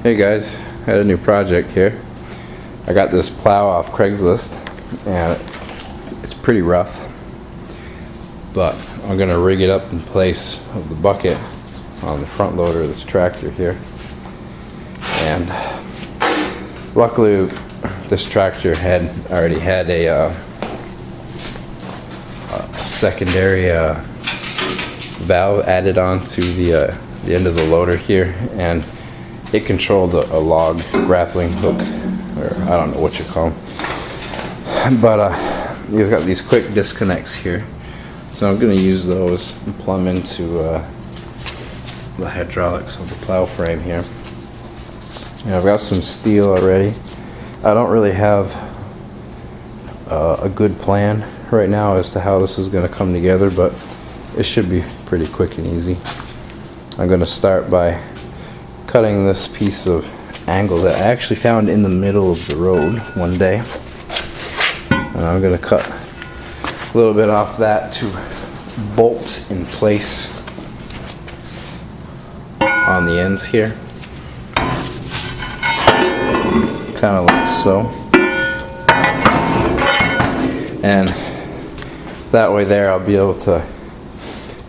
Hey guys, I had a new project here. I got this plow off Craigslist and it's pretty rough, but I'm gonna rig it up in place of the bucket on the front loader of this tractor here. And luckily this tractor had already had a secondary valve added on to the end of the loader here, and it controlled a log grappling hook, or I don't know what you call them, but you've got these quick disconnects here, so I'm going to use those and plumb into the hydraulics of the plow frame here. And I've got some steel already. I don't really have a good plan right now as to how this is going to come together, but it should be pretty quick and easy. I'm going to start by cutting this piece of angle that I actually found in the middle of the road one day. And I'm going to cut a little bit off that to bolt in place on the ends here. Kind of like so. And that way there I'll be able to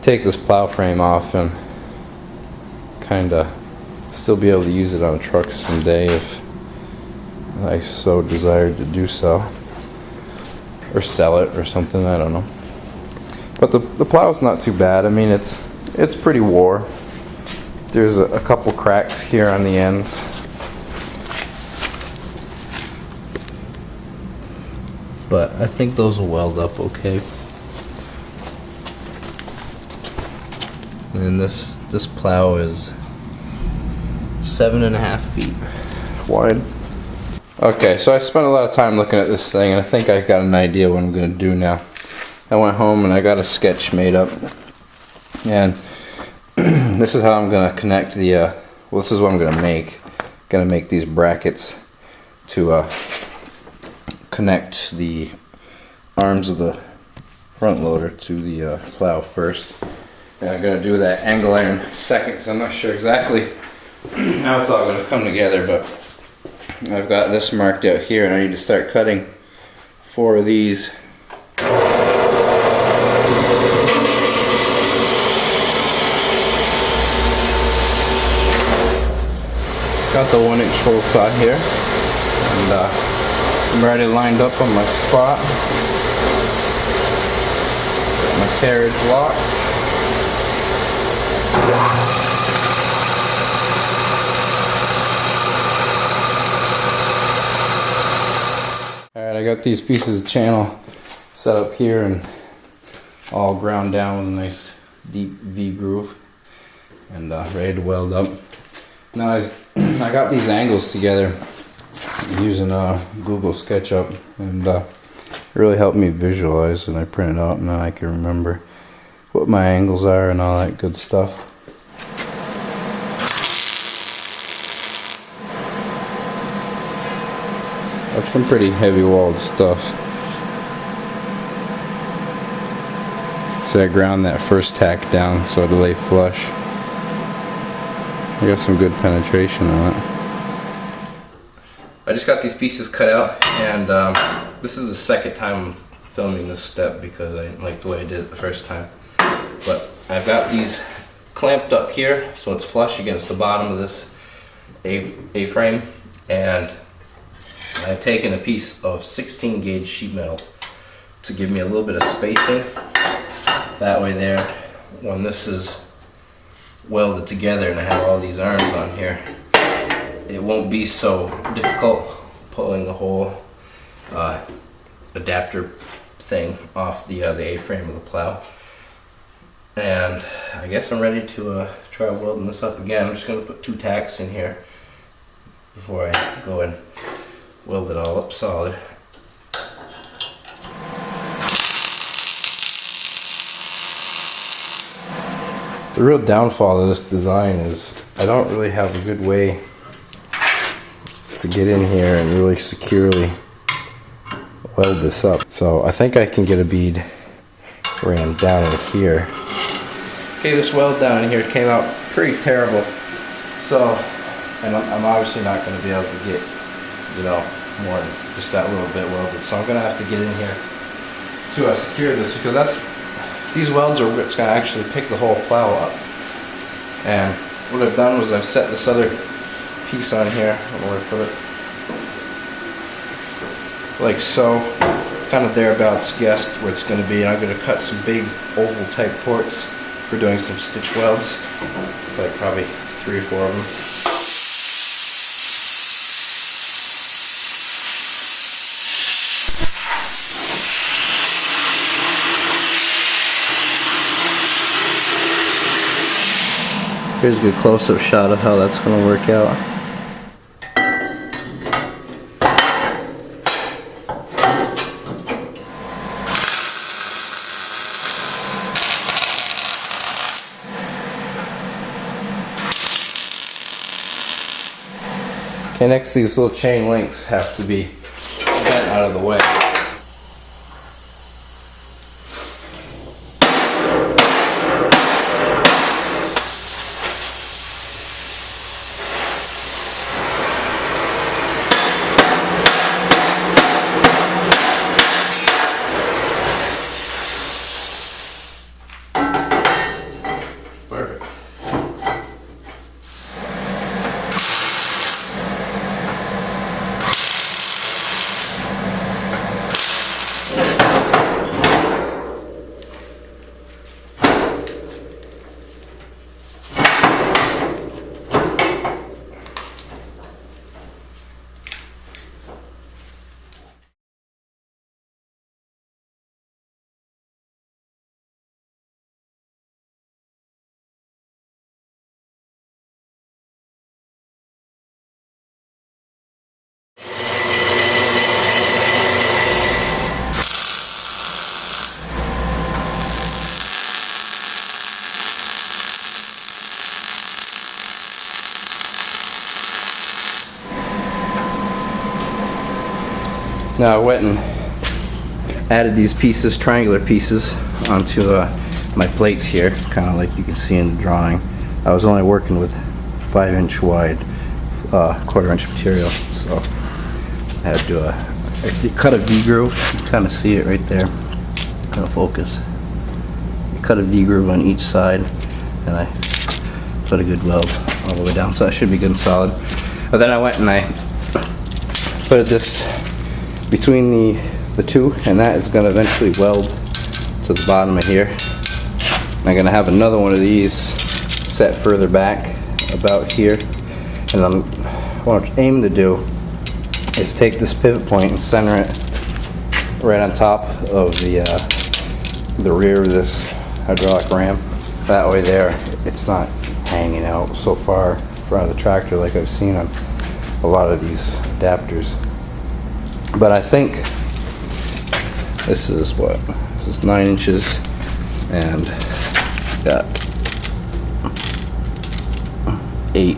take this plow frame off and kind of still be able to use it on a truck someday if I so desired to do so, or sell it or something, I don't know. But the plow's not too bad. I mean, it's pretty wore. There's a couple cracks here on the ends, but I think those will weld up okay. And this plow is 7.5 feet wide. Okay, so I spent a lot of time looking at this thing, and I think I got an idea what I'm going to do now. I went home and I got a sketch made up, and this is how I'm going to connect the well, this is what I'm going to make. I'm going to make these brackets to connect the arms of the front loader to the plow first. And I'm going to do that angle iron second, because I'm not sure exactly how it's all going to come together, but I've got this marked out here, and I need to start cutting 4 of these. Got the 1-inch hole saw here, and I'm already lined up on my spot. Got my carriage locked. Alright, I got these pieces of channel set up here and all ground down with a nice deep V groove, and ready to weld up. Now I got these angles together using Google SketchUp, and it really helped me visualize, and I print it out and then I can remember what my angles are and all that good stuff. I have some pretty heavy walled stuff. So I ground that first tack down so it'll lay flush. I got some good penetration on it. I just got these pieces cut out, and this is the second time I'm filming this step because I didn't like the way I did it the first time. But I've got these clamped up here so it's flush against the bottom of this A-frame, and I've taken a piece of 16 gauge sheet metal to give me a little bit of spacing. That way there, when this is welded together and I have all these arms on here, it won't be so difficult pulling the whole adapter thing off the A-frame of the plow. And I guess I'm ready to try welding this up again. I'm just going to put 2 tacks in here before I go and weld it all up solid. The real downfall of this design is I don't really have a good way to get in here and really securely weld this up. So I think I can get a bead ran down in here. Okay, this weld down in here came out pretty terrible. So And I'm obviously not going to be able to get, you know, more than just that little bit welded. So I'm going to have to get in here to secure this, because these welds are what's going to actually pick the whole plow up. And what I've done was I've set this other piece on here, where I put it, like so, kind of thereabouts guessed where it's going to be. And I'm going to cut some big oval type ports for doing some stitch welds, like probably 3 or 4 of them. Here's a good close-up shot of how that's going to work out. Okay, next these little chain links have to be bent out of the way. Now I went and added these pieces, triangular pieces, onto my plates here, kind of like you can see in the drawing. I was only working with 5-inch wide, 1/4-inch material, so I had to do I cut a V-groove. You can kind of see it right there. Kind of focus. Cut a V-groove on each side, and I put a good weld all the way down, so that should be good and solid. But then I went and I put this between the two, and that is going to eventually weld to the bottom of here. I'm going to have another one of these set further back about here, and what I'm aiming to do is take this pivot point and center it right on top of the rear of this hydraulic ram. That way there it's not hanging out so far in front of the tractor like I've seen on a lot of these adapters. But I think this is what? This is 9 inches and got 8,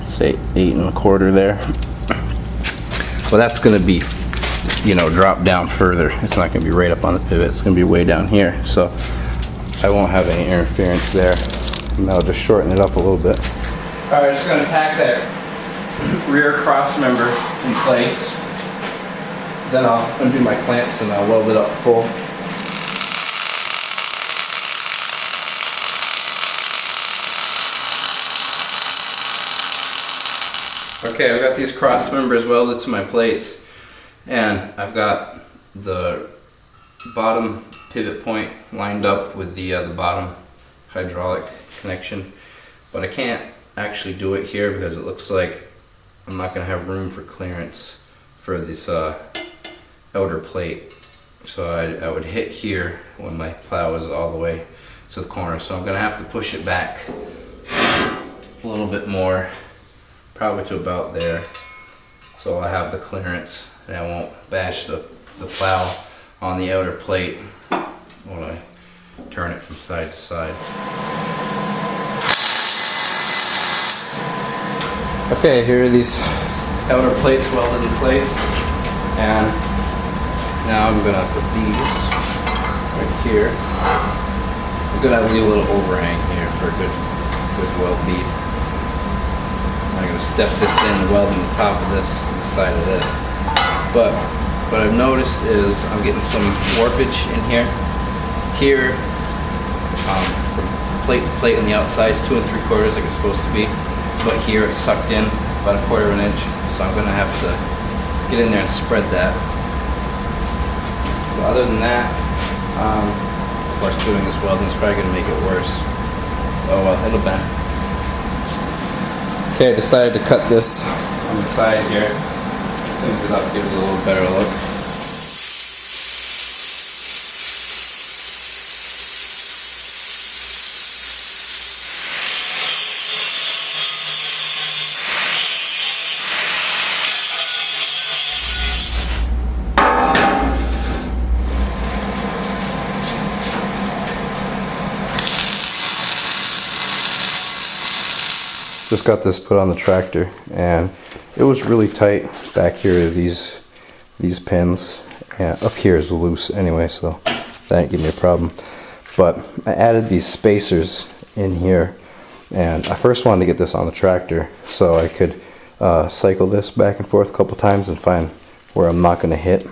say 8 1/4 there. Well, that's going to be, you know, drop down further. It's not going to be right up on the pivot. It's going to be way down here. So I won't have any interference there. And that'll just shorten it up a little bit. All right, just going to tack that rear cross member in place. Then I'll undo my clamps and I'll weld it up full. Okay, I've got these cross members welded to my plates, and I've got the bottom pivot point lined up with the bottom hydraulic connection, but I can't actually do it here because it looks like I'm not going to have room for clearance for this outer plate. So I would hit here when my plow is all the way to the corner, so I'm going to have to push it back a little bit more, probably to about there, so I'll have the clearance and I won't bash the plow on the outer plate when I turn it from side to side. Okay, here are these outer plates welded in place, and now I'm gonna put these right here. I'm gonna leave a little overhang here for a good weld bead. step this in, welding the top of this and the side of this. But what I've noticed is I'm getting some warpage in here. Here, from plate to plate on the outside is 2 3/4 like it's supposed to be, but here it's sucked in about 1/4 inch. So I'm gonna have to get in there and spread that. But other than that, of course, doing this welding is probably gonna make it worse. Oh well, it'll bend. Okay, I decided to cut this on the side here. Cleans it up, gives it a little better look. Just got this put on the tractor, and it was really tight back here. These pins, and up here is loose anyway, so that didn't give me a problem. But I added these spacers in here, and I first wanted to get this on the tractor so I could cycle this back and forth a couple times and find where I'm not going to hit.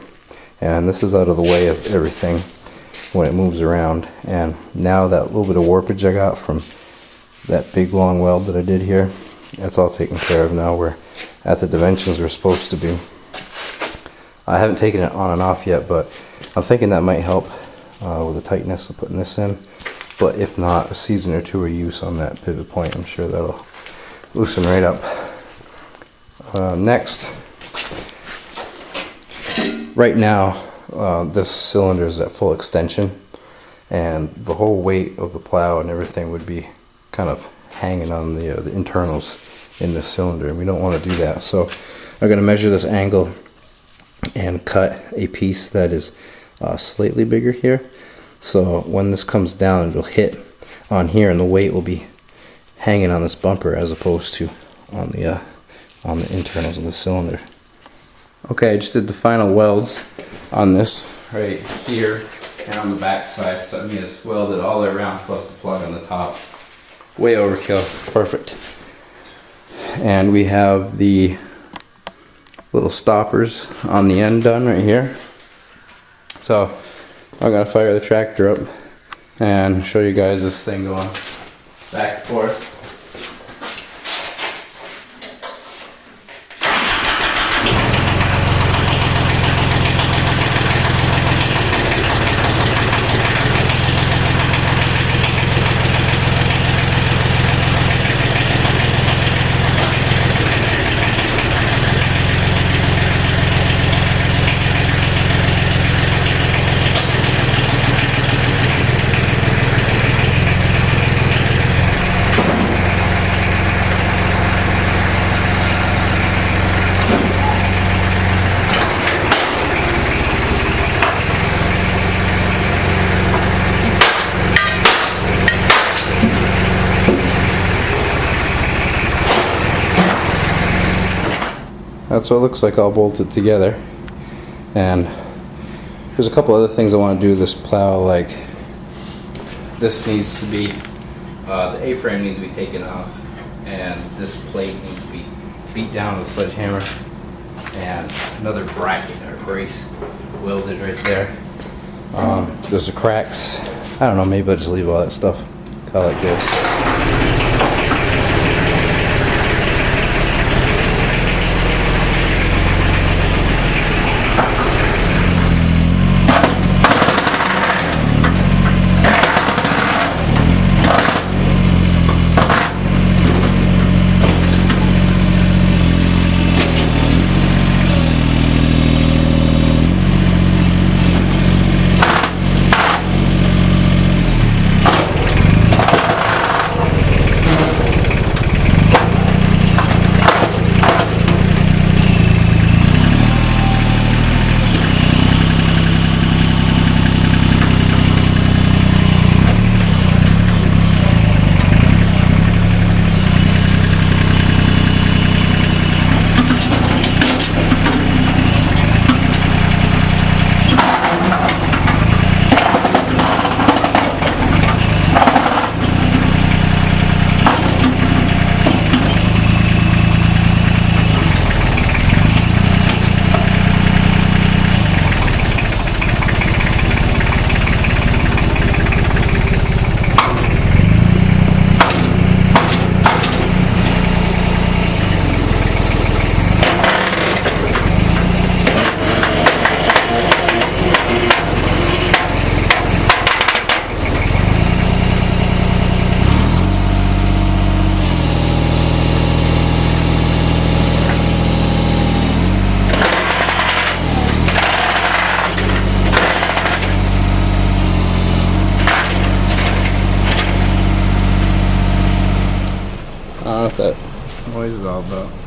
And this is out of the way of everything when it moves around. And now that little bit of warpage I got from that big long weld that I did here, that's all taken care of now. We're at the dimensions we're supposed to be. I haven't taken it on and off yet, but I'm thinking that might help with the tightness of putting this in. But if not, a season or two of use on that pivot point, I'm sure that'll loosen right up. Next, right now this cylinder is at full extension, and the whole weight of the plow and everything would be kind of hanging on the internals in this cylinder, and we don't want to do that. So I'm going to measure this angle and cut a piece that is slightly bigger here, so when this comes down it'll hit on here and the weight will be hanging on this bumper as opposed to on the internals of the cylinder. Okay, I just did the final welds on this right here and on the back side, so that means it's welded all the way around plus the plug on the top. Way overkill, perfect. And we have the little stoppers on the end done right here. So I'm gonna fire the tractor up and show you guys this thing going back and forth. That's what it looks like all bolted together. And there's a couple other things I want to do to this plow, like this needs to be, the A-frame needs to be taken off, and this plate needs to be beat down with a sledgehammer, and another bracket or brace welded right there. There's the cracks. I don't know, maybe I'll just leave all that stuff, call it good. what that noise is all about.